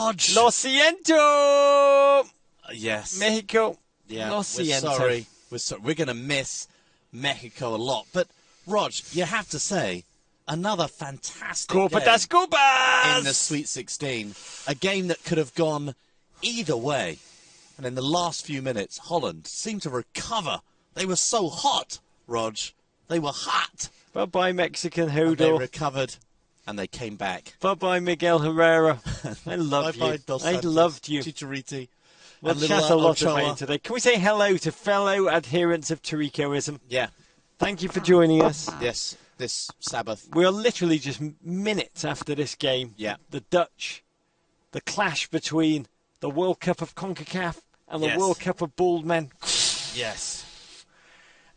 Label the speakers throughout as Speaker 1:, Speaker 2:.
Speaker 1: Rog.
Speaker 2: Lo siento.
Speaker 1: Yes.
Speaker 2: Mexico.
Speaker 1: Yeah,
Speaker 2: Lo
Speaker 1: we're
Speaker 2: siento.
Speaker 1: sorry. We're going to miss Mexico a lot. But, Rog, you have to say, another fantastic
Speaker 2: Copa
Speaker 1: game
Speaker 2: das Copas.
Speaker 1: in the Sweet 16. A game that could have gone either way. And in the last few minutes, Holland seemed to recover. They were so hot, Rog. They were hot.
Speaker 2: Bye-bye, Mexican
Speaker 1: And they
Speaker 2: Hodo.
Speaker 1: recovered, and they came back.
Speaker 2: Bye-bye, Miguel Herrera. I love you.
Speaker 1: Bye-bye, Dos
Speaker 2: I
Speaker 1: Santos,
Speaker 2: loved you.
Speaker 1: Chichariti.
Speaker 2: We'll
Speaker 1: and
Speaker 2: chat
Speaker 1: little
Speaker 2: a lot
Speaker 1: Ochoa.
Speaker 2: about you today. Can we say hello to fellow adherents of Taricoism?
Speaker 1: Yeah.
Speaker 2: Thank you for joining us.
Speaker 1: Yes, this Sabbath.
Speaker 2: We are literally just minutes after this game.
Speaker 1: Yeah.
Speaker 2: The Dutch, the clash between the World Cup of CONCACAF and the
Speaker 1: Yes.
Speaker 2: World Cup of bald men.
Speaker 1: Yes.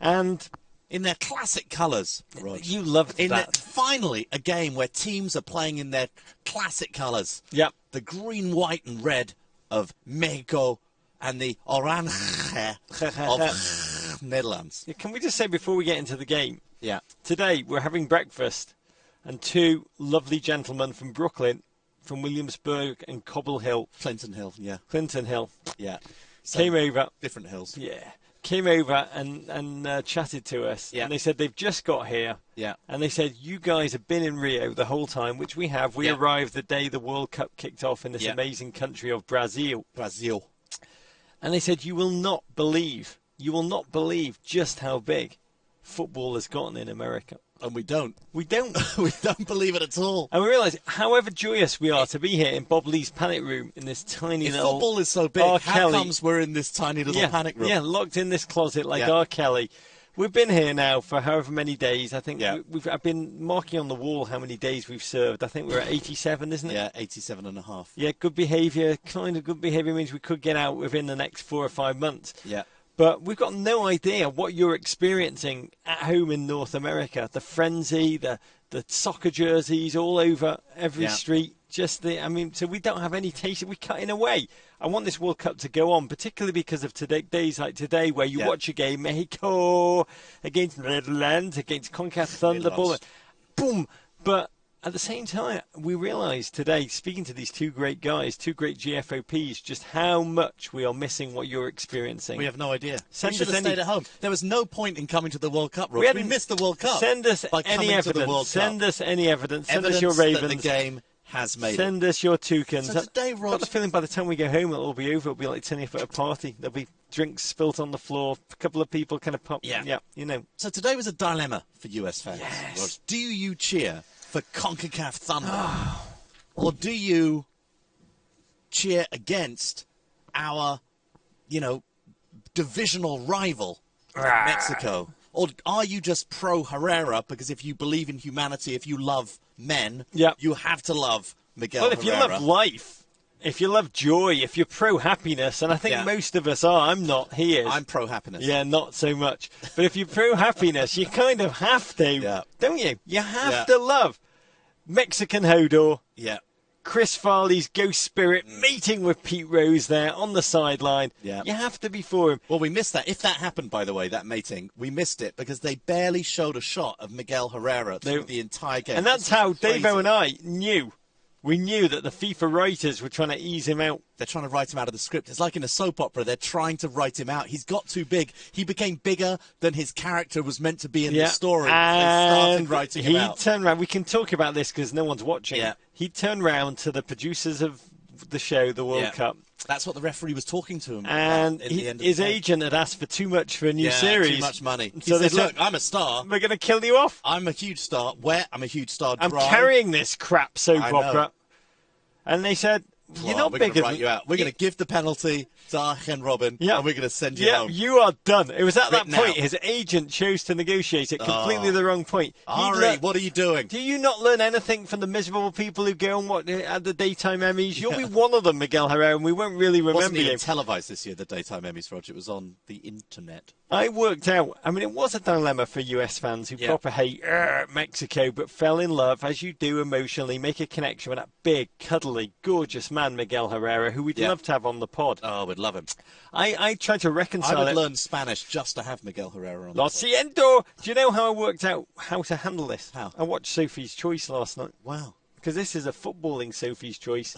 Speaker 2: And
Speaker 1: In their classic colours, Rog.
Speaker 2: you loved that.
Speaker 1: Finally, a game where teams are playing in their classic colours.
Speaker 2: Yep.
Speaker 1: The green, white and red of Mexico and the orange of Netherlands.
Speaker 2: Can we just say before we get into the game,
Speaker 1: Yeah.
Speaker 2: today we're having breakfast and two lovely gentlemen from Brooklyn, from Williamsburg and Cobble Hill,
Speaker 1: Clinton Hill, yeah.
Speaker 2: Clinton Hill,
Speaker 1: Yeah.
Speaker 2: came over.
Speaker 1: Different hills.
Speaker 2: Yeah. Came over and chatted to us.
Speaker 1: Yeah.
Speaker 2: And they said they've just got here.
Speaker 1: Yeah.
Speaker 2: And they said, you guys have been in Rio the whole time, which we have. We
Speaker 1: Yeah.
Speaker 2: arrived the day the World Cup kicked off in this
Speaker 1: Yeah.
Speaker 2: amazing country of Brazil.
Speaker 1: Brazil.
Speaker 2: And they said, you will not believe just how big football has gotten in America.
Speaker 1: And we don't.
Speaker 2: We don't.
Speaker 1: We don't believe it at all.
Speaker 2: And we realise, however joyous we are to be here in Bob Lee's Panic Room, in this tiny
Speaker 1: If
Speaker 2: little
Speaker 1: football is so big,
Speaker 2: R.
Speaker 1: how
Speaker 2: Kelly-
Speaker 1: comes we're in this tiny little panic room?
Speaker 2: Yeah, locked in this closet like
Speaker 1: Yeah.
Speaker 2: R. Kelly. We've been here now for however many days. I think
Speaker 1: Yeah.
Speaker 2: I've been marking on the wall how many days we've served. I think we're at 87, isn't it?
Speaker 1: Yeah, 87 and a half.
Speaker 2: Yeah, good behaviour. Kind of good behaviour means we could get out within the next 4 or 5 months.
Speaker 1: Yeah.
Speaker 2: But we've got no idea what you're experiencing at home in North America. The frenzy, the soccer jerseys all over every
Speaker 1: Yeah.
Speaker 2: street. So we don't have any taste. We're cutting away. I want this World Cup to go on, particularly because of days like today where you
Speaker 1: Yeah.
Speaker 2: watch a game, Mexico against Netherlands, against CONCACAF Thunderbolt. Boom. But at the same time, we realise today, speaking to these two great guys, two great GFOPs, just how much we are missing what you're experiencing.
Speaker 1: We have no idea.
Speaker 2: Send
Speaker 1: We should
Speaker 2: us
Speaker 1: have
Speaker 2: any-
Speaker 1: stayed at home. There was no point in coming to the World Cup, Rob. We
Speaker 2: hadn't-
Speaker 1: missed the World Cup.
Speaker 2: Send us
Speaker 1: by
Speaker 2: any
Speaker 1: coming to the World
Speaker 2: evidence. Send
Speaker 1: Cup.
Speaker 2: us any evidence. Send
Speaker 1: Evidence
Speaker 2: us your Ravens.
Speaker 1: that the game has made
Speaker 2: Send us your toucans.
Speaker 1: So today,
Speaker 2: I've
Speaker 1: Rog-
Speaker 2: got the feeling by the time we go home it'll all be over. It'll be like turning up at a party. There'll be drinks spilt on the floor. A couple of people kind of pop.
Speaker 1: Yeah.
Speaker 2: You know.
Speaker 1: So today was a dilemma for US fans.
Speaker 2: Yes.
Speaker 1: Rog. Do you cheer for CONCACAF Thunder? Or do you cheer against our, divisional rival, Mexico? Or are you just pro Herrera because if you believe in humanity, if you love men,
Speaker 2: Yep.
Speaker 1: you have to love Miguel
Speaker 2: Well, if you
Speaker 1: Herrera?
Speaker 2: love life, if you love joy, if you're pro happiness, and I think
Speaker 1: Yeah.
Speaker 2: most of us are. I'm not. He is.
Speaker 1: I'm pro happiness.
Speaker 2: Yeah, not so much. But if you're pro happiness, you kind of have to,
Speaker 1: Yeah.
Speaker 2: don't you? You have
Speaker 1: Yeah.
Speaker 2: to love Mexican Hodor.
Speaker 1: Yeah.
Speaker 2: Chris Farley's ghost spirit meeting with Pete Rose there on the sideline.
Speaker 1: Yeah.
Speaker 2: You have to be for him.
Speaker 1: Well, we missed that. If that happened, by the way, that mating, we missed it because they barely showed a shot of Miguel Herrera through the entire game.
Speaker 2: And that's
Speaker 1: This
Speaker 2: how
Speaker 1: is crazy.
Speaker 2: Davo and I knew. We knew that the FIFA writers were trying to ease him out.
Speaker 1: They're trying to write him out of the script. It's like in a soap opera. They're trying to write him out. He's got too big. He became bigger than his character was meant to be in the story. They started
Speaker 2: And
Speaker 1: writing
Speaker 2: he
Speaker 1: him out.
Speaker 2: turned around. We can talk about this because no one's watching.
Speaker 1: Yeah.
Speaker 2: He turned round to the producers of the show, the World
Speaker 1: Yeah.
Speaker 2: Cup,
Speaker 1: That's what the referee was talking to him
Speaker 2: and
Speaker 1: about in the end of
Speaker 2: his
Speaker 1: the game.
Speaker 2: agent had asked for too much for a new
Speaker 1: Yeah,
Speaker 2: series.
Speaker 1: too much money. He
Speaker 2: So they
Speaker 1: said,
Speaker 2: said,
Speaker 1: look, I'm a star.
Speaker 2: we're going to kill you off.
Speaker 1: I'm a huge star. Where? I'm a huge star.
Speaker 2: I'm
Speaker 1: dry.
Speaker 2: carrying this crap soap
Speaker 1: I know.
Speaker 2: opera. And they said, you're
Speaker 1: Well,
Speaker 2: not
Speaker 1: we're
Speaker 2: bigger
Speaker 1: gonna write
Speaker 2: than
Speaker 1: you out. We're going to give the penalty to Arjen Robin,
Speaker 2: Yeah.
Speaker 1: and we're going to send you
Speaker 2: Yeah,
Speaker 1: home.
Speaker 2: you are done. It was at that
Speaker 1: Written
Speaker 2: point
Speaker 1: out.
Speaker 2: his agent chose to negotiate at completely
Speaker 1: Oh.
Speaker 2: the wrong point. He'd
Speaker 1: Ari, what are you doing?
Speaker 2: Do you not learn anything from the miserable people who go and watch at the daytime Emmys? You'll be one of them, Miguel Herrera, and we won't really
Speaker 1: It wasn't
Speaker 2: remember
Speaker 1: even
Speaker 2: you.
Speaker 1: televised this year, the daytime Emmys, Roger. It was on the internet.
Speaker 2: I worked out, I mean, it was a dilemma for US fans who
Speaker 1: Yeah.
Speaker 2: proper hate Mexico, but fell in love, as you do emotionally, make a connection with that big, cuddly, gorgeous man, Miguel Herrera, who we'd
Speaker 1: Yeah.
Speaker 2: love to have on the pod.
Speaker 1: Oh, we'd love him.
Speaker 2: I tried to
Speaker 1: I
Speaker 2: reconcile
Speaker 1: would
Speaker 2: it.
Speaker 1: learn Spanish just to have Miguel Herrera on.
Speaker 2: Lo
Speaker 1: the pod.
Speaker 2: siento! Do you know how I worked out how to handle this?
Speaker 1: How?
Speaker 2: I watched Sophie's Choice last night.
Speaker 1: Wow.
Speaker 2: Because this is a footballing Sophie's Choice.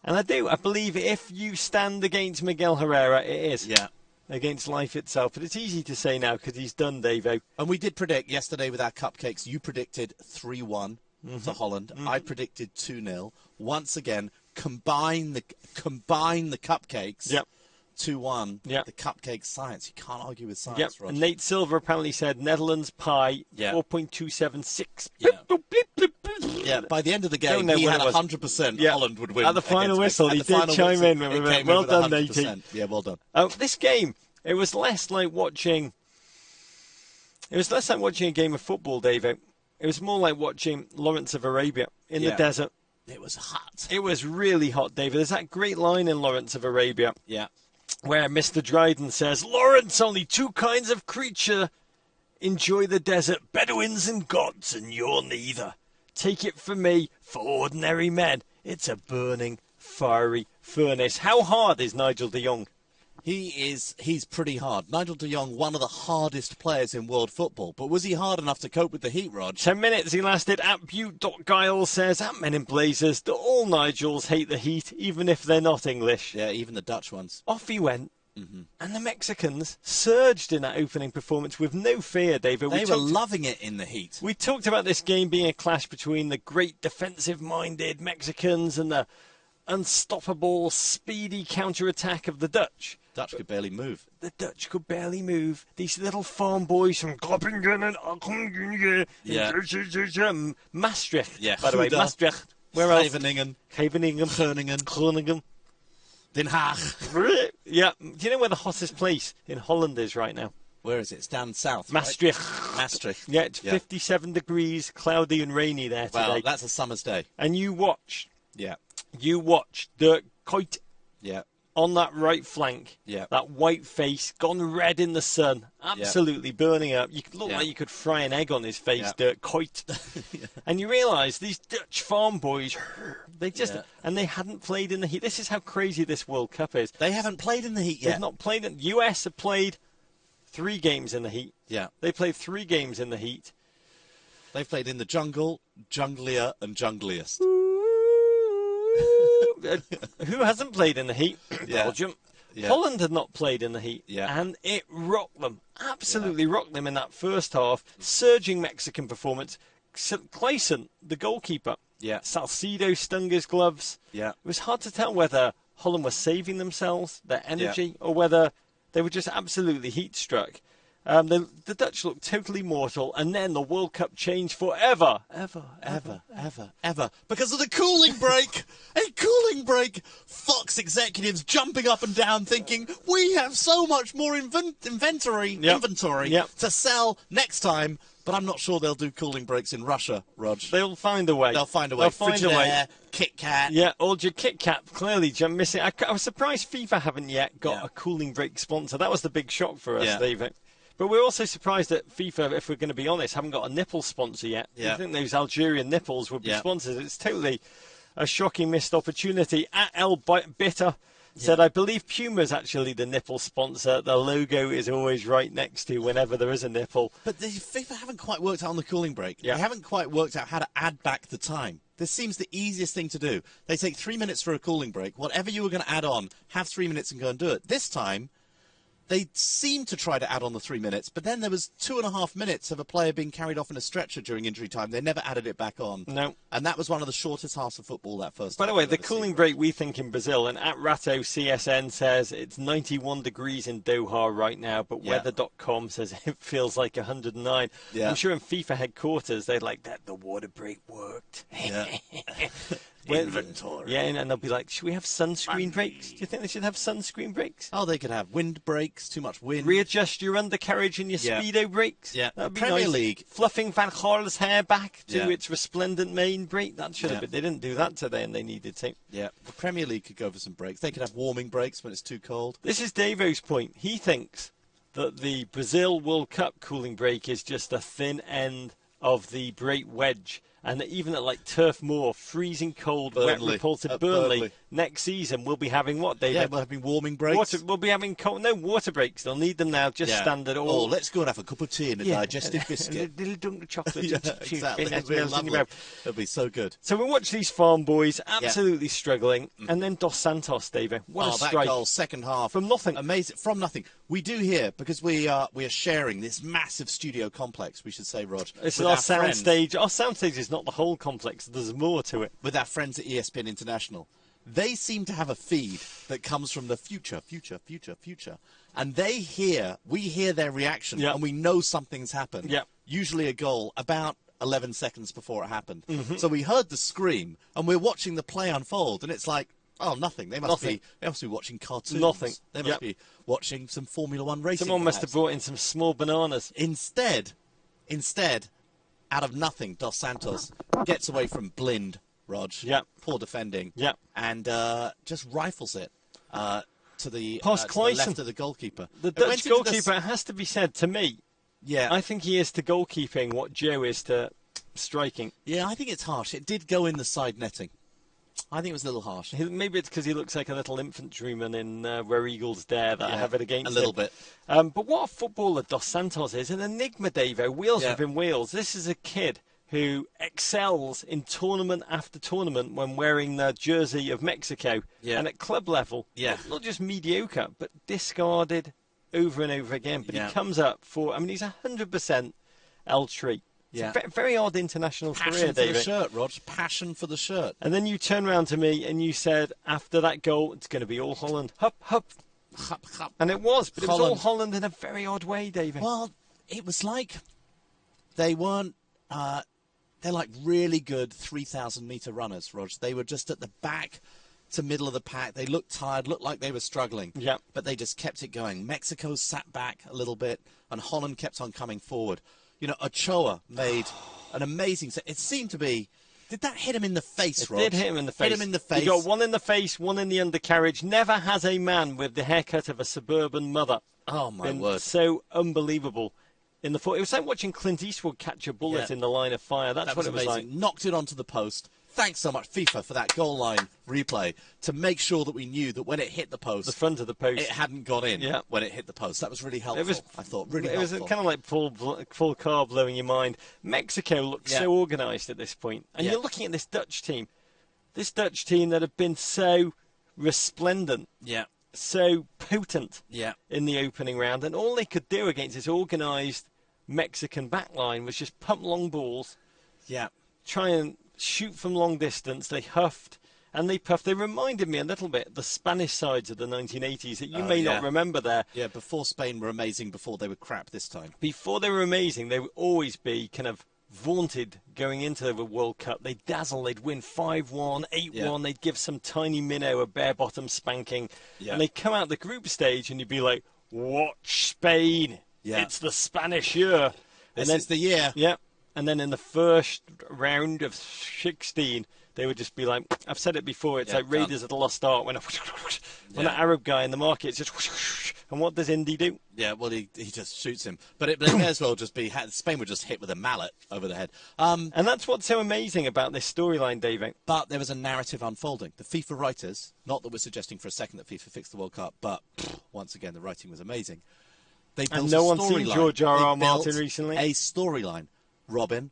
Speaker 2: And I do. I believe if you stand against Miguel Herrera, it is.
Speaker 1: Yeah.
Speaker 2: Against life itself. But it's easy to say now because he's done, Davo.
Speaker 1: And we did predict yesterday with our cupcakes. You predicted 3-1 to Holland. I predicted 2-0. Once again, combine the cupcakes.
Speaker 2: Yep.
Speaker 1: 2-1.
Speaker 2: Yep.
Speaker 1: The cupcake science. You can't argue with science,
Speaker 2: Yep.
Speaker 1: Roger.
Speaker 2: And Nate Silver apparently said Netherlands pie,
Speaker 1: Yeah.
Speaker 2: 4.276.
Speaker 1: Yeah. Yeah, by the end of the game, he had 100%
Speaker 2: Yeah.
Speaker 1: Holland would win.
Speaker 2: At the final whistle, he did chime in with it. Well done, Nate.
Speaker 1: Yeah, well done.
Speaker 2: This game, it was less like watching a game of football, David. It was more like watching Lawrence of Arabia in the desert.
Speaker 1: It was hot.
Speaker 2: It was really hot, David. There's that great line in Lawrence of Arabia
Speaker 1: Yeah.
Speaker 2: where Mr. Dryden says, Lawrence, only two kinds of creature enjoy the desert, Bedouins and gods, and you're neither. Take it from me, for ordinary men, it's a burning, fiery furnace. How hard is Nigel de Jong?
Speaker 1: He's pretty hard. Nigel de Jong, one of the hardest players in world football. But was he hard enough to cope with the heat, Rog?
Speaker 2: 10 minutes he lasted. At Butte.Giles says, at Men in Blazers, do all Nigels hate the heat, even if they're not English?
Speaker 1: Yeah, even the Dutch ones.
Speaker 2: Off he went. And the Mexicans surged in that opening performance with no fear, David.
Speaker 1: They were loving it in the heat.
Speaker 2: We talked about this game being a clash between the great defensive-minded Mexicans and the unstoppable, speedy counter-attack of the Dutch.
Speaker 1: Dutch could barely move.
Speaker 2: The Dutch could barely move. These little farm boys from Groningen and Maastricht.
Speaker 1: Yeah,
Speaker 2: by the way,
Speaker 1: Gouda,
Speaker 2: Maastricht. Where else?
Speaker 1: Scheveningen,
Speaker 2: Groningen.
Speaker 1: Den Haag.
Speaker 2: Yeah. Do you know where the hottest place in Holland is right now?
Speaker 1: Where is it? It's down south.
Speaker 2: Maastricht.
Speaker 1: Right? Maastricht.
Speaker 2: Yeah, it's 57 degrees, cloudy and rainy there today.
Speaker 1: Well, that's a summer's day.
Speaker 2: And you watched
Speaker 1: Yeah.
Speaker 2: Dirk Kuyt
Speaker 1: Yeah.
Speaker 2: on that right flank.
Speaker 1: Yeah.
Speaker 2: That white face, gone red in the sun, absolutely burning up. You could look like you could fry an egg on his face, Dirk Kuyt. And you realise these Dutch farm boys, they just, and they hadn't played in the heat. This is how crazy this World Cup is.
Speaker 1: They haven't played in the heat yet.
Speaker 2: They've not played in, US have played 3 games in the heat.
Speaker 1: Yeah.
Speaker 2: They played 3 games in the heat.
Speaker 1: They've played in the jungle, junglier and jungliest.
Speaker 2: Who hasn't played in the heat? Belgium.
Speaker 1: Yeah.
Speaker 2: Holland had not played in the heat,
Speaker 1: Yeah.
Speaker 2: and it rocked them. Absolutely rocked them in that first half. Surging Mexican performance. Clayson, the goalkeeper, Salcido stung his gloves.
Speaker 1: Yeah.
Speaker 2: It was hard to tell whether Holland was saving themselves, their energy, or whether they were just absolutely heat struck. The Dutch looked totally mortal, and then the World Cup changed forever.
Speaker 1: Ever. Because of the cooling break! A cooling break! Fox executives jumping up and down thinking, we have so much more inventory to sell next time. But I'm not sure they'll do cooling breaks in Russia, Rog.
Speaker 2: They'll find a way.
Speaker 1: They'll find a way. Frigidaire, Kit Kat.
Speaker 2: Yeah, or your Kit Kat, clearly missing. I was surprised FIFA haven't yet got a cooling break sponsor. That was the big shock for us, David. But we're also surprised that FIFA, if we're going to be honest, haven't got a nipple sponsor yet. I think those Algerian nipples would be sponsors. It's totally a shocking missed opportunity. At El Bitter said, I believe Puma's actually the nipple sponsor. The logo is always right next to whenever there is a nipple.
Speaker 1: But the FIFA haven't quite worked out on the cooling break.
Speaker 2: Yeah.
Speaker 1: They haven't quite worked out how to add back the time. This seems the easiest thing to do. They take 3 minutes for a cooling break. Whatever you were going to add on, have 3 minutes and go and do it. This time, they seemed to try to add on the 3 minutes, but then there was 2.5 minutes of a player being carried off in a stretcher during injury time. They never added it back on.
Speaker 2: No.
Speaker 1: And that was one of the shortest halves of football that first
Speaker 2: By
Speaker 1: half
Speaker 2: the way,
Speaker 1: I've
Speaker 2: the
Speaker 1: ever
Speaker 2: cooling
Speaker 1: seen.
Speaker 2: break we think in Brazil, and at Rato CSN says it's 91 degrees in Doha right now, but weather.com says it feels like 109.
Speaker 1: Yeah.
Speaker 2: I'm sure in FIFA headquarters they'd like that the water break worked.
Speaker 1: Yeah.
Speaker 2: Inventory. Yeah, and they'll be like, should we have sunscreen breaks? Do you think they should have sunscreen breaks?
Speaker 1: Oh, they could have wind breaks, too much wind.
Speaker 2: Readjust your undercarriage and your Speedo brakes.
Speaker 1: Yeah.
Speaker 2: That'd be
Speaker 1: Premier
Speaker 2: nice.
Speaker 1: League.
Speaker 2: Fluffing Van Gaal's hair back to its resplendent mane break. That should have been. They didn't do that today, and they needed to.
Speaker 1: Yeah. The Premier League could go for some breaks. They could have warming breaks when it's too cold.
Speaker 2: This is Davo's point. He thinks that the Brazil World Cup cooling break is just a thin end of the break wedge, And even at like Turf Moor, freezing cold, wet
Speaker 1: Burnley.
Speaker 2: repulsive
Speaker 1: At
Speaker 2: Burnley,
Speaker 1: Burnley.
Speaker 2: next season we'll be having what, David?
Speaker 1: Yeah, we'll have been warming breaks.
Speaker 2: We'll be having water breaks. They'll need them now, just standard.
Speaker 1: Oh, let's go and have a cup of tea and a digestive biscuit.
Speaker 2: A little dunk of chocolate.
Speaker 1: Yeah, exactly. It'll be lovely. It'll be so good.
Speaker 2: So we watch these farm boys absolutely struggling, and then Dos Santos, David. What a strike.
Speaker 1: That goal, second half.
Speaker 2: From nothing.
Speaker 1: Amazing. From nothing. We do here, because we are sharing this massive studio complex, we should say, Rog.
Speaker 2: It's our soundstage. Our soundstage is not the whole complex. There's more to it.
Speaker 1: With our friends at ESPN International. They seem to have a feed that comes from the future. And we hear their reaction, and we know something's happened.
Speaker 2: Yep.
Speaker 1: Usually a goal about 11 seconds before it happened. So we heard the scream, and we're watching the play unfold, and it's like, oh, nothing. They must be watching cartoons.
Speaker 2: Nothing.
Speaker 1: They must be watching some Formula One racing.
Speaker 2: Someone must have brought in some small bananas.
Speaker 1: Instead, out of nothing, Dos Santos gets away from blind Rog.
Speaker 2: Yep.
Speaker 1: Poor defending.
Speaker 2: Yep.
Speaker 1: And just rifles it to the left of the goalkeeper.
Speaker 2: The Dutch goalkeeper, it has to be said, to me, I think he is to goalkeeping what Joe is to striking.
Speaker 1: Yeah, I think it's harsh. It did go in the side netting. I think it was a little harsh.
Speaker 2: Maybe it's because he looks like a little infantryman in Where Eagles Dare that I have it against him.
Speaker 1: A little bit.
Speaker 2: But what a footballer Dos Santos is, an enigma, Davo. Wheels within wheels. This is a kid who excels in tournament after tournament when wearing the jersey of Mexico. Yeah. And at club level, not just mediocre, but discarded over and over again. But he comes up for, he's 100% El Tree. It's a very odd international career, David.
Speaker 1: Passion for the shirt, Rog. Passion for the shirt.
Speaker 2: And then you turn around to me and you said, after that goal, it's going to be all Holland. Hup, hup.
Speaker 1: Hup, hup.
Speaker 2: And it was, but Holland. It was all Holland in a very odd way, David.
Speaker 1: Well, it was like they weren't... they're like really good 3,000-metre runners, Rog. They were just at the back to middle of the pack. They looked tired, looked like they were struggling.
Speaker 2: Yeah.
Speaker 1: But they just kept it going. Mexico sat back a little bit, and Holland kept on coming forward. You know, Ochoa made an amazing... It seemed to be... Did that hit him in the face, Rog?
Speaker 2: It did hit him in the face.
Speaker 1: Hit him in the face.
Speaker 2: He got one in the face, one in the undercarriage. Never has a man with the haircut of a suburban mother
Speaker 1: word.
Speaker 2: So unbelievable. In the foot. It was like watching Clint Eastwood catch a bullet in the line of fire. That's what it was like.
Speaker 1: Knocked it onto the post. Thanks so much, FIFA, for that goal line replay to make sure that we knew that when it hit the post,
Speaker 2: the front of the post,
Speaker 1: it hadn't gone in when it hit the post. That was really helpful. I thought really helpful.
Speaker 2: It was kind of like full car blowing your mind. Mexico looked so organised at this point, and you're looking at this Dutch team that have been so resplendent, so potent, in the opening round, and all they could do against this organised Mexican backline was just pump long balls, try and shoot from long distance. They huffed and they puffed. They reminded me a little bit the Spanish sides of the 1980s that you may not remember there.
Speaker 1: Yeah, before Spain were amazing, before they were crap this time.
Speaker 2: Before they were amazing, they would always be kind of vaunted going into the World Cup. They'd dazzle, they'd win 5-1, 8-1, they'd give some tiny minnow a bare-bottom spanking. And they'd come out the group stage and you'd be like, watch Spain. It's the Spanish year.
Speaker 1: This is the year.
Speaker 2: Yeah. And then in the first round of 16, they would just be like, I've said it before, it's like Raiders of the Lost Ark when that Arab guy in the market, it's just, and what does Indy do?
Speaker 1: Yeah, well, he just shoots him. But it may as well just be, Spain would just hit with a mallet over the head.
Speaker 2: And that's what's so amazing about this storyline, David.
Speaker 1: But there was a narrative unfolding. The FIFA writers, not that we're suggesting for a second that FIFA fixed the World Cup, but once again, the writing was amazing. They built
Speaker 2: and no one's seen George R.R. Martin recently.
Speaker 1: A storyline. Robin,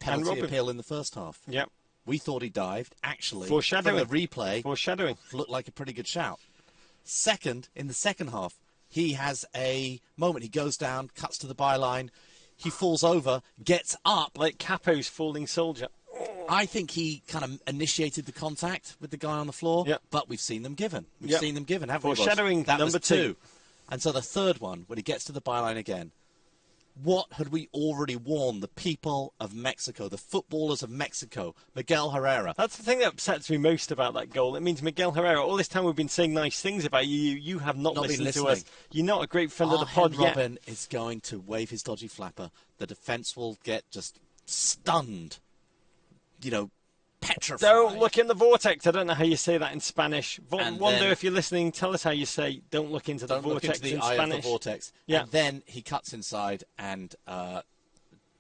Speaker 1: penalty appeal in the first half.
Speaker 2: Yep.
Speaker 1: We thought he dived. Actually,
Speaker 2: foreshadowing.
Speaker 1: From the replay, looked like a pretty good shout. Second, in the second half, he has a moment. He goes down, cuts to the byline. He falls over, gets up.
Speaker 2: Like Capo's falling soldier.
Speaker 1: I think he kind of initiated the contact with the guy on the floor, but we've seen them given. We've seen them given, haven't we?
Speaker 2: Foreshadowing,
Speaker 1: that
Speaker 2: number
Speaker 1: was two. And so the third one, when he gets to the byline again, what had we already warned the people of Mexico, the footballers of Mexico, Miguel Herrera?
Speaker 2: That's the thing that upsets me most about that goal. It means Miguel Herrera, all this time we've been saying nice things about you. You have not listened to us. You're not a great friend of the pod yet.
Speaker 1: Robin is going to wave his dodgy flapper. The defence will get just stunned, petrified.
Speaker 2: Don't look in the vortex. I don't know how you say that in Spanish. Wonder if you're listening, tell us how you say don't look into the vortex in Spanish.
Speaker 1: Eye of the vortex.
Speaker 2: Yeah.
Speaker 1: And then he cuts inside and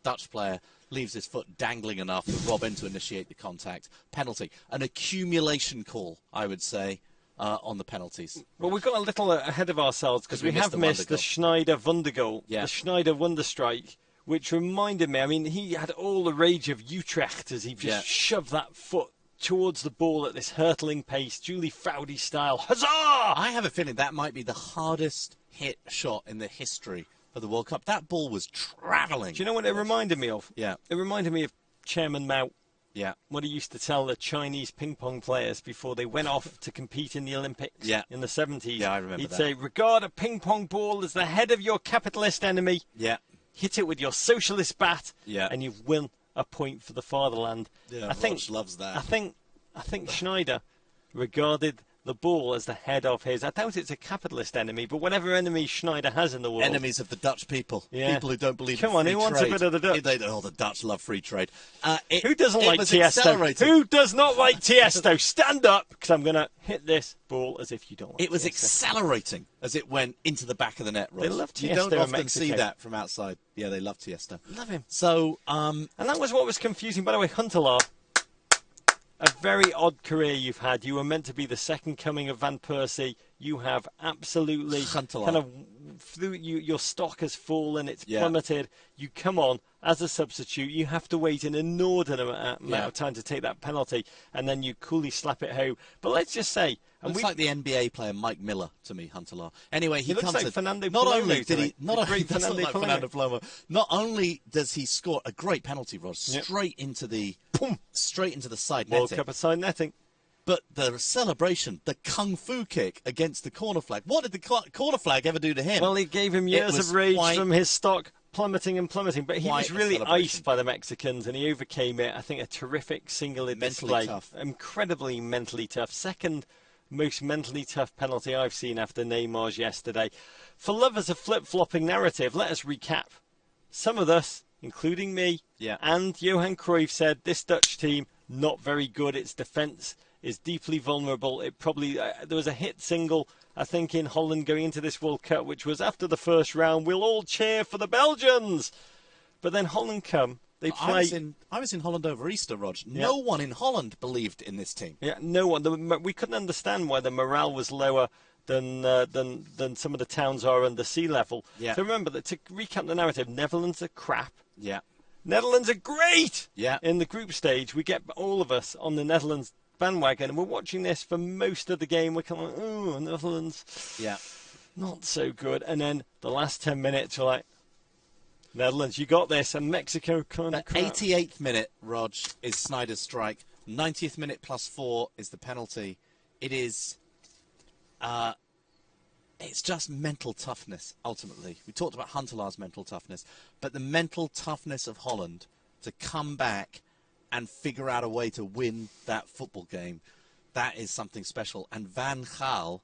Speaker 1: Dutch player leaves his foot dangling enough for Robin to initiate the contact. Penalty. An accumulation call, I would say, on the penalties.
Speaker 2: Well, we've got a little ahead of ourselves because we have missed the Snijder Wunder goal, the Snijder Wunder strike, which reminded me, I mean, he had all the rage of Utrecht as he just shoved that foot towards the ball at this hurtling pace, Julie Foudy style. Huzzah!
Speaker 1: I have a feeling that might be the hardest hit shot in the history of the World Cup. That ball was travelling.
Speaker 2: Do you know what it reminded me of?
Speaker 1: Yeah.
Speaker 2: It reminded me of Chairman Mao.
Speaker 1: Yeah.
Speaker 2: What he used to tell the Chinese ping pong players before they went off to compete in the Olympics in the 70s.
Speaker 1: Yeah, I remember
Speaker 2: He'd
Speaker 1: that.
Speaker 2: say, regard a ping pong ball as the head of your capitalist enemy.
Speaker 1: Yeah.
Speaker 2: Hit it with your socialist bat.
Speaker 1: Yeah.
Speaker 2: And you've won a point for the fatherland.
Speaker 1: Yeah, Rog loves that.
Speaker 2: I think Snijder regarded the ball as the head of his. I doubt it's a capitalist enemy, but whatever enemy Snijder has in the world.
Speaker 1: Enemies of the Dutch people.
Speaker 2: Yeah.
Speaker 1: People who don't believe in free
Speaker 2: Come on, who wants a
Speaker 1: trade.
Speaker 2: bit of the Dutch?
Speaker 1: The Dutch love free trade.
Speaker 2: Who doesn't like Tiesto? Who does not like Tiesto? Stand up, because I'm going to hit this ball as if you don't like
Speaker 1: It was
Speaker 2: Tiesto.
Speaker 1: Accelerating as it went into the back of the net, Ross.
Speaker 2: They love Tiesto
Speaker 1: You don't
Speaker 2: in
Speaker 1: often
Speaker 2: Mexico.
Speaker 1: see that from outside. Yeah, they love Tiesto.
Speaker 2: Love him.
Speaker 1: So,
Speaker 2: and that was what was confusing. By the way, Huntelaar, a very odd career you've had. You were meant to be the second coming of Van Persie. You have absolutely
Speaker 1: Huntelaar.
Speaker 2: kind of your stock has fallen. It's plummeted. You come on as a substitute. You have to wait an inordinate amount of time to take that penalty, and then you coolly slap it home. But let's just say,
Speaker 1: looks like the NBA player Mike Miller to me, Huntelaar. Anyway, he
Speaker 2: looks
Speaker 1: comes
Speaker 2: like
Speaker 1: in.
Speaker 2: Fernando
Speaker 1: Not
Speaker 2: Palomo
Speaker 1: only did he,
Speaker 2: not
Speaker 1: not only
Speaker 2: great Fernando
Speaker 1: like Fernando Palomo, not only does he score a great penalty, Ross, straight into the side
Speaker 2: World
Speaker 1: netting.
Speaker 2: Cup of side netting.
Speaker 1: But the celebration, the kung fu kick against the corner flag. What did the corner flag ever do to him?
Speaker 2: Well, it gave him years of rage from his stock plummeting and plummeting. But he was really iced by the Mexicans, and he overcame it. I think a terrific single display.
Speaker 1: Tough.
Speaker 2: Incredibly mentally tough. Second most mentally tough penalty I've seen after Neymar's yesterday. For lovers of flip-flopping narrative, let us recap. Some of us, including me and Johan Cruyff, said this Dutch team, not very good. Its defence is deeply vulnerable. It probably there was a hit single, I think, in Holland going into this World Cup, which was after the first round, we'll all cheer for the Belgians. But then Holland come, they play.
Speaker 1: I was in Holland over Easter, Rog. No one in Holland believed in this team.
Speaker 2: Yeah, no one. We couldn't understand why the morale was lower than some of the towns are under sea level.
Speaker 1: Yeah.
Speaker 2: So remember that, to recap the narrative, Netherlands are crap.
Speaker 1: Yeah.
Speaker 2: Netherlands are great.
Speaker 1: Yeah.
Speaker 2: In the group stage, we get all of us on the Netherlands bandwagon, and we're watching this for most of the game. We're kind of like, oh, Netherlands, not so good. And then the last 10 minutes, we're like, Netherlands, you got this. And Mexico kind of crap.
Speaker 1: 88th minute, Rog, is Snyder's strike. 90th minute +4 is the penalty. It is, it's just mental toughness, ultimately. We talked about Huntelaar's mental toughness, but the mental toughness of Holland to come back and figure out a way to win that football game, that is something special. And Van Gaal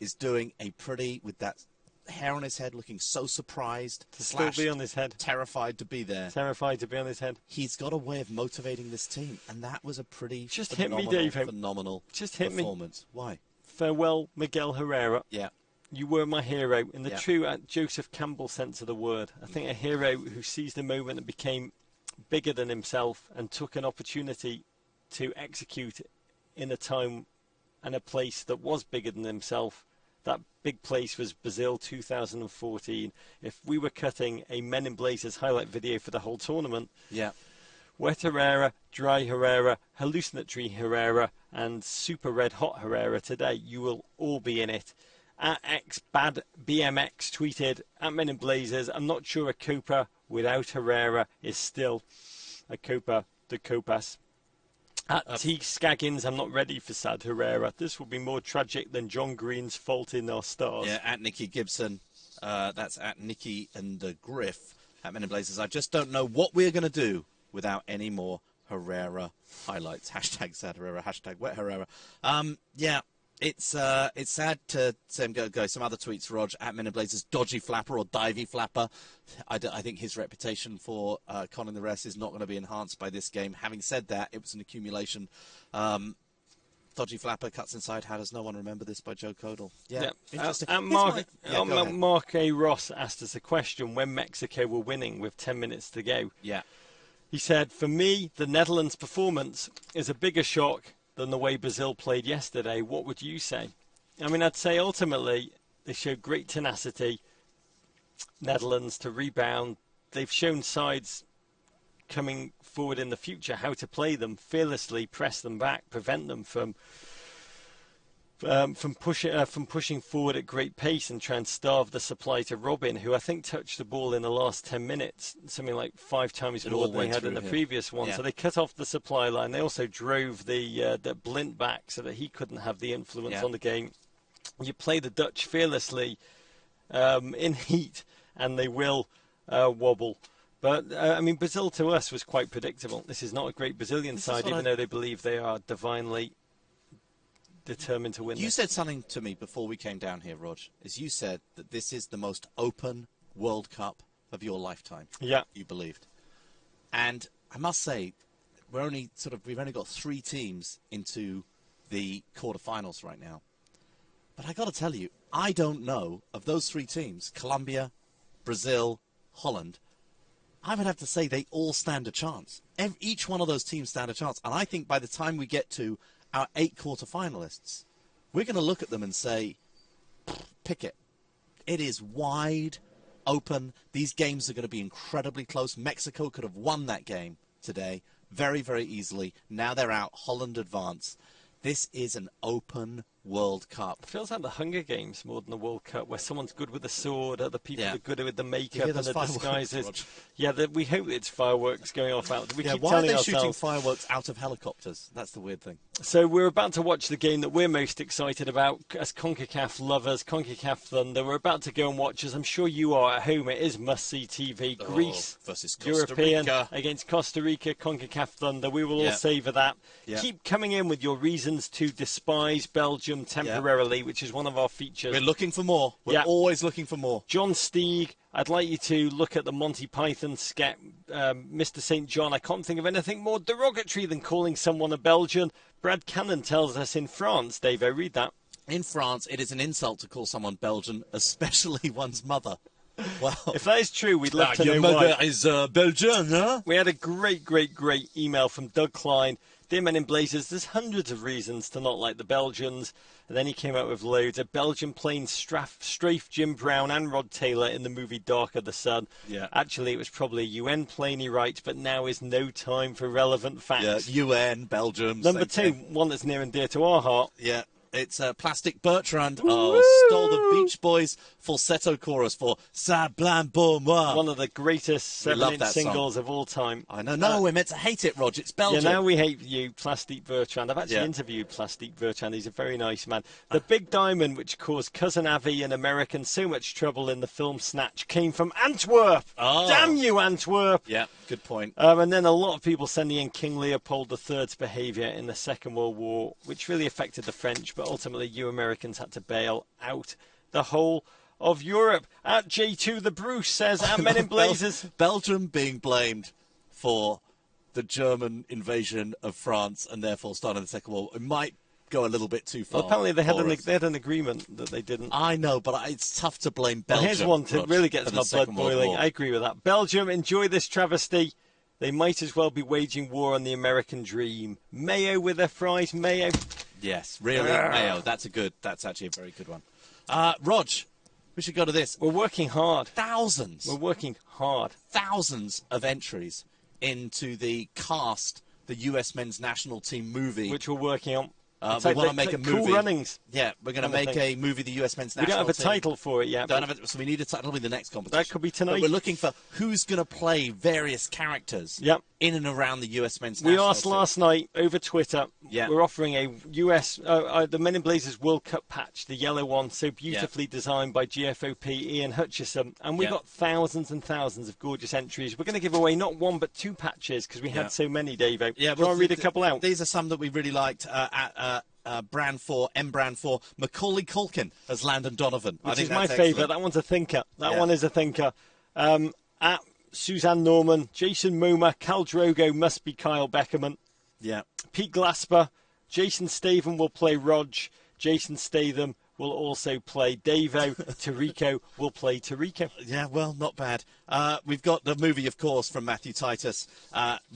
Speaker 1: is doing a pretty, with that hair on his head, looking so surprised,
Speaker 2: to still be on his head,
Speaker 1: terrified to be there.
Speaker 2: Terrified to be on his head.
Speaker 1: He's got a way of motivating this team, and that was a pretty phenomenal performance. Why?
Speaker 2: Farewell, Miguel Herrera.
Speaker 1: Yeah.
Speaker 2: You were my hero in the true Joseph Campbell sense of the word. I think a hero who seized the moment and became bigger than himself and took an opportunity to execute in a time and a place that was bigger than himself. That big place was Brazil 2014. If we were cutting a Men in Blazers highlight video for the whole tournament, wet Herrera, dry Herrera, hallucinatory Herrera, and super red hot Herrera today, you will all be in it. At XBadBMX tweeted, at Men in Blazers, I'm not sure a Copa without Herrera is still a Copa de Copas. At T. Scaggins, I'm not ready for sad Herrera. This will be more tragic than John Green's Fault in Our Stars.
Speaker 1: Yeah, at Nicky Gibson. That's at Nicky and the Griff at Men in Blazers. I just don't know what we're going to do without any more Herrera highlights. Hashtag sad Herrera, hashtag wet Herrera. It's sad to see him go. Some other tweets, Rog, at Men in Blazers, dodgy flapper or divey flapper. I think his reputation for conning the rest is not going to be enhanced by this game. Having said that, it was an accumulation. Dodgy flapper cuts inside. How does no one remember this by Joe Codall? Yeah, interesting.
Speaker 2: Mark A. Ross asked us a question when Mexico were winning with 10 minutes to go.
Speaker 1: Yeah.
Speaker 2: He said, for me, the Netherlands' performance is a bigger shock than the way Brazil played yesterday. What would you say? I mean, I'd say ultimately they showed great tenacity, Netherlands, to rebound. They've shown sides coming forward in the future how to play them fearlessly, press them back, prevent them from pushing forward at great pace and try and starve the supply to Robin, who I think touched the ball in the last 10 minutes, something like 5 times more than they had in the previous one. Yeah. So they cut off the supply line. They also drove the Blint back so that he couldn't have the influence on the game. You play the Dutch fearlessly in heat, and they will wobble. But, I mean, Brazil to us was quite predictable. This is not a great Brazilian side, even though they believe they are divinely determined to win.
Speaker 1: You said something to me before we came down here, Rog, is you said that this is the most open World Cup of your lifetime.
Speaker 2: Yeah.
Speaker 1: You believed. And I must say, we've only got 3 teams into the quarterfinals right now. But I got to tell you, I don't know of those 3 teams, Colombia, Brazil, Holland, I would have to say they all stand a chance. Each one of those teams stand a chance. And I think by the time we get to our 8 quarterfinalists, we're going to look at them and say, pick it. It is wide open. These games are going to be incredibly close. Mexico could have won that game today very, very easily. Now they're out. Holland advance. This is an open World Cup.
Speaker 2: It feels like the Hunger Games more than the World Cup, where someone's good with the sword, other people are good with the makeup and the disguises. Yeah, we hope it's fireworks going off out.
Speaker 1: Why are they shooting fireworks out of helicopters? That's the weird thing.
Speaker 2: So we're about to watch the game that we're most excited about as CONCACAF lovers, CONCACAF Thunder. We're about to go and watch, as I'm sure you are at home. It is must-see TV. Greece
Speaker 1: versus Costa
Speaker 2: European
Speaker 1: Rica
Speaker 2: against Costa Rica, CONCACAF Thunder. We will all savour that. Keep coming in with your reasons to despise Belgium temporarily, which is one of our features.
Speaker 1: We're looking for more. We're always looking for more.
Speaker 2: John Steeg, I'd like you to look at the Monty Python sketch, Mr. St. John. I can't think of anything more derogatory than calling someone a Belgian. Brad Cannon tells us in France, Dave, read that.
Speaker 1: In France, it is an insult to call someone Belgian, especially one's mother. Well,
Speaker 2: if that is true, we'd love to know
Speaker 1: your mother is Belgian, huh?
Speaker 2: We had a great email from Doug Klein. Dear Men in Blazers, there's hundreds of reasons to not like the Belgians. And then he came out with loads. A Belgian plane strafed Jim Brown and Rod Taylor in the movie Dark of the Sun. Yeah. Actually, it was probably a UN plane, he writes, but now is no time for relevant facts.
Speaker 1: Yeah, UN, Belgium.
Speaker 2: Number 2, one that's near and dear to our heart.
Speaker 1: Yeah. It's Plastic Bertrand. Stole the Beach Boys falsetto chorus for Ça Blanc Pour Moi.
Speaker 2: One of the greatest 7-inch singles of all time.
Speaker 1: I know. No, we're meant to hate it, Rog. It's Belgium.
Speaker 2: Yeah, now we hate you, Plastic Bertrand. I've actually interviewed Plastic Bertrand. He's a very nice man. The Big Diamond, which caused Cousin Avi and Americans so much trouble in the film Snatch, came from Antwerp. Oh. Damn you, Antwerp.
Speaker 1: Yeah, good point.
Speaker 2: And then a lot of people sending in King Leopold III's behaviour in the Second World War, which really affected the French, but ultimately you Americans had to bail out the whole of Europe. At J2 the Bruce says, at Men in Blazers.
Speaker 1: Belgium being blamed for the German invasion of France and therefore starting the Second World War. It might go a little bit too far.
Speaker 2: Well, apparently they had an agreement that they didn't.
Speaker 1: I know, but it's tough to blame Belgium.
Speaker 2: Well, here's one that really gets my blood boiling. I agree with that. Belgium, enjoy this travesty. They might as well be waging war on the American dream. Mayo with their fries, mayo.
Speaker 1: Yes, really, mayo. That's actually a very good one. Rog, we should go to this.
Speaker 2: We're working hard.
Speaker 1: Thousands.
Speaker 2: We're working hard.
Speaker 1: Thousands of entries into the cast, the US men's national team movie.
Speaker 2: Which we're working on.
Speaker 1: We want to make a movie.
Speaker 2: Cool Runnings.
Speaker 1: Yeah, we're going to make a movie, the US men's national team.
Speaker 2: We don't have a title for it yet.
Speaker 1: So we need a title. It'll be the next competition.
Speaker 2: That could be tonight.
Speaker 1: But we're looking for who's going to play various characters in and around the US men's national team.
Speaker 2: We asked last night over Twitter. Yeah. We're offering a US, the Men in Blazers World Cup patch, the yellow one, so beautifully designed by GFOP Ian Hutchison. And we got thousands and thousands of gorgeous entries. We're going to give away not 1 but 2 patches because we had so many, Dave. Yeah, I'll read a couple out.
Speaker 1: These are some that we really liked Brand 4, Brand 4, Macaulay Culkin as Landon Donovan.
Speaker 2: Which is my favourite. That one's a thinker. That one is a thinker. At Suzanne Norman, Jason Momoa, Khal Drogo must be Kyle Beckerman. Yeah. Pete Glasper, Jason Statham will play Rog. Jason Statham, will also play Davo. Tarico will play Tarico.
Speaker 1: Yeah, well, not bad. We've got the movie, of course, from Matthew Titus,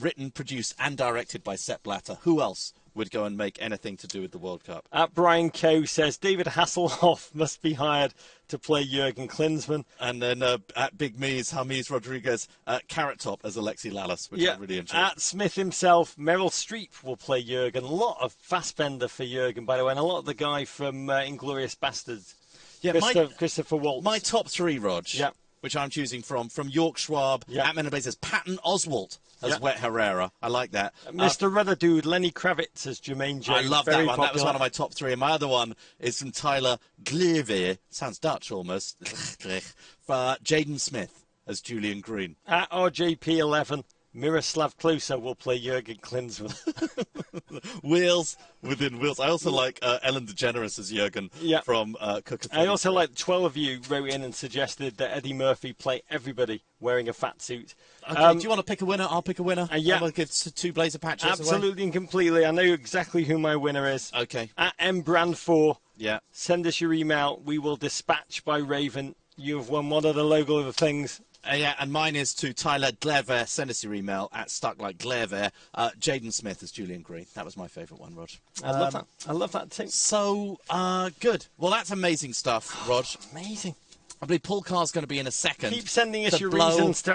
Speaker 1: written, produced and directed by Sepp Blatter. Who else would go and make anything to do with the World Cup?
Speaker 2: Brian Coe says David Hasselhoff must be hired to play Jurgen Klinsmann.
Speaker 1: And then at Big Me's, James Rodriguez, Carrot Top as Alexi Lalas, which I really enjoy.
Speaker 2: At Smith himself, Meryl Streep will play Jurgen. A lot of Fassbender for Jurgen, by the way, and a lot of the guy from Inglourious Bastards. Yeah, Christopher Waltz.
Speaker 1: My top three, Rog, which I'm choosing from York Schwab, at Men and Blazers, Patton Oswalt as Wet Herrera. I like that.
Speaker 2: Mr. Rudder Dude, Lenny Kravitz as Jermaine Jones.
Speaker 1: I love
Speaker 2: Very
Speaker 1: that one.
Speaker 2: popular.
Speaker 1: That was one of my top three. And my other one is from Tyler Gleve. Sounds Dutch almost. For Jaden Smith as Julian Green.
Speaker 2: At RJP11, Miroslav Klose will play Jurgen Klinsmann.
Speaker 1: Wheels within wheels. I also like Ellen DeGeneres as Jurgen from Cooker.
Speaker 2: I also like 12 of you wrote in and suggested that Eddie Murphy play everybody wearing a fat suit.
Speaker 1: Okay, do you want to pick a winner? I'll pick a winner.
Speaker 2: Yeah.
Speaker 1: I'm going to give two blazer patches
Speaker 2: Absolutely
Speaker 1: away.
Speaker 2: And completely. I know exactly who my winner is.
Speaker 1: Okay.
Speaker 2: At mbrand4,
Speaker 1: yeah,
Speaker 2: send us your email. We will dispatch by Raven. You have won one of the logo of the things.
Speaker 1: Yeah, and mine is to Tyler Glever. Send us your email at stucklikeglever. Jaden Smith as Julian Green. That was my favourite one, Rog.
Speaker 2: I love that. I love that too.
Speaker 1: So, good. Well, that's amazing stuff, Rog.
Speaker 2: Amazing.
Speaker 1: I believe Paul Carr's going to be in a second.
Speaker 2: Keep sending us your reasons to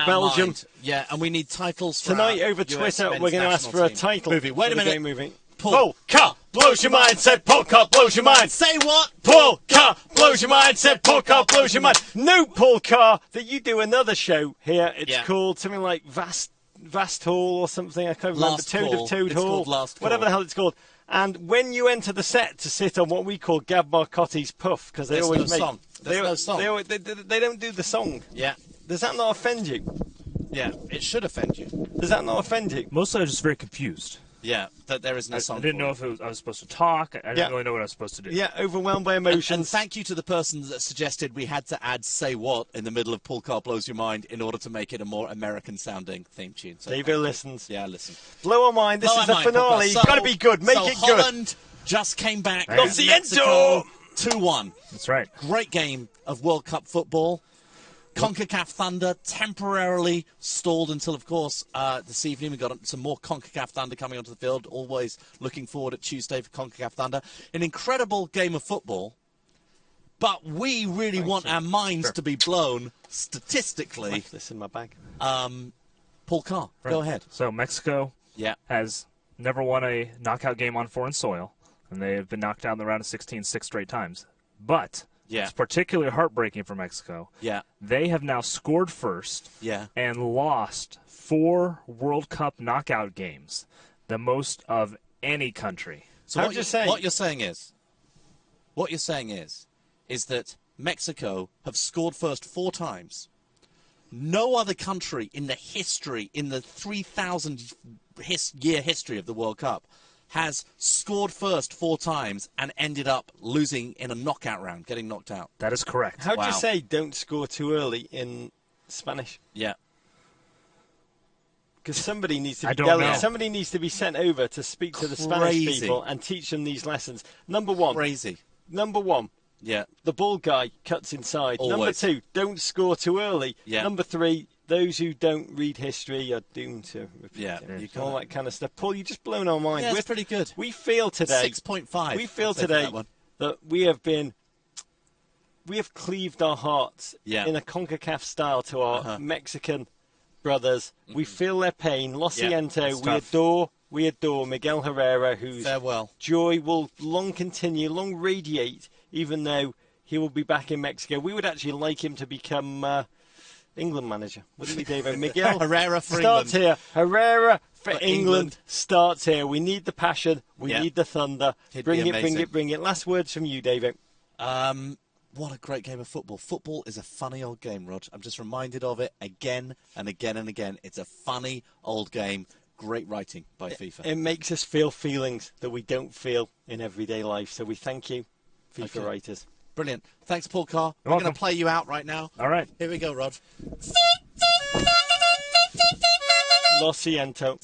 Speaker 2: Belgium.
Speaker 1: Mind. Yeah, and we need titles for
Speaker 2: tonight over Twitter. We're going to ask for a title
Speaker 1: movie. Wait a minute.
Speaker 2: Movie.
Speaker 1: Paul
Speaker 2: Car blows your mind. Said Paul Car blows your mind.
Speaker 1: Say what?
Speaker 2: Paul Car blows your mind. Said Paul Car blows your mind. No, Paul Car, that you do another show here. It's called something like Vast Hall or something. I can't remember. Toad of Toad Hall. Whatever the hell it's called. And when you enter the set to sit on what we call Gab Marcotti's puff, because they always make
Speaker 1: no song.
Speaker 2: They don't do the song.
Speaker 1: Yeah.
Speaker 2: Does that not offend you?
Speaker 1: Yeah, it should offend you.
Speaker 2: Does that not offend you?
Speaker 3: Mostly I was just very confused.
Speaker 1: Yeah, that there is no song.
Speaker 3: I didn't know if I was supposed to talk. I didn't really know what I was supposed to do.
Speaker 2: Yeah, overwhelmed by emotions.
Speaker 1: And thank you to the person that suggested we had to add "Say What" in the middle of "Paul Car Blows Your Mind" in order to make it a more American-sounding theme tune. So
Speaker 2: David listens.
Speaker 1: Yeah, listen.
Speaker 2: Blow our mind. This is the finale. It's got to be good. Make it good.
Speaker 1: Holland just came back.
Speaker 2: Lo siento.
Speaker 1: 2-1.
Speaker 3: That's right.
Speaker 1: Great game of World Cup football. CONCACAF Thunder temporarily stalled until, of course, this evening. We've got some more CONCACAF Thunder coming onto the field. Always looking forward at Tuesday for CONCACAF Thunder. An incredible game of football. But we really want our minds to be blown statistically.
Speaker 2: This in my bag.
Speaker 1: Paul Carr, go ahead.
Speaker 3: So Mexico has never won a knockout game on foreign soil, and they have been knocked out in the round of 16 6 straight times. But it's particularly heartbreaking for Mexico.
Speaker 1: Yeah.
Speaker 3: They have now scored first and lost 4 World Cup knockout games, the most of any country.
Speaker 1: So what you're saying is that Mexico have scored first 4 times. No other country in the 3,000-year history of the World Cup has scored first 4 times and ended up losing in a knockout round, getting knocked out.
Speaker 3: That is correct.
Speaker 2: How do you say "don't score too early" in Spanish?
Speaker 1: Yeah.
Speaker 2: Because somebody needs to be somebody needs to be sent over to speak to the Spanish people and teach them these lessons. Number 1. Number 1.
Speaker 1: Yeah.
Speaker 2: The ball guy cuts inside.
Speaker 1: Always.
Speaker 2: Number 2. Don't score too early.
Speaker 1: Yeah.
Speaker 2: Number 3. Those who don't read history are doomed to repeat
Speaker 1: it.
Speaker 2: All that kind of stuff. Paul, you just blown our mind.
Speaker 1: Yeah, it's pretty good.
Speaker 2: We feel today
Speaker 1: 6.5.
Speaker 2: We feel today that we have cleaved our hearts in a CONCACAF style to our Mexican brothers. We feel their pain. Lo siento. We adore Miguel Herrera, whose joy will long continue, long radiate, even though he will be back in Mexico. We would actually like him to become England manager, wouldn't we, David? Miguel
Speaker 1: Herrera for
Speaker 2: starts
Speaker 1: England.
Speaker 2: here. Herrera for England starts here. We need the passion. We need the thunder. Bring it. Last words from you, David.
Speaker 1: What a great game of football. Football is a funny old game, Rog. I'm just reminded of it again and again and again. It's a funny old game. Great writing by FIFA.
Speaker 2: It makes us feel feelings that we don't feel in everyday life. So we thank you, FIFA writers.
Speaker 1: Brilliant. Thanks, Paul Carr. We're going to play you out right now.
Speaker 3: All right.
Speaker 1: Here we go, Rog.
Speaker 2: Lo siento.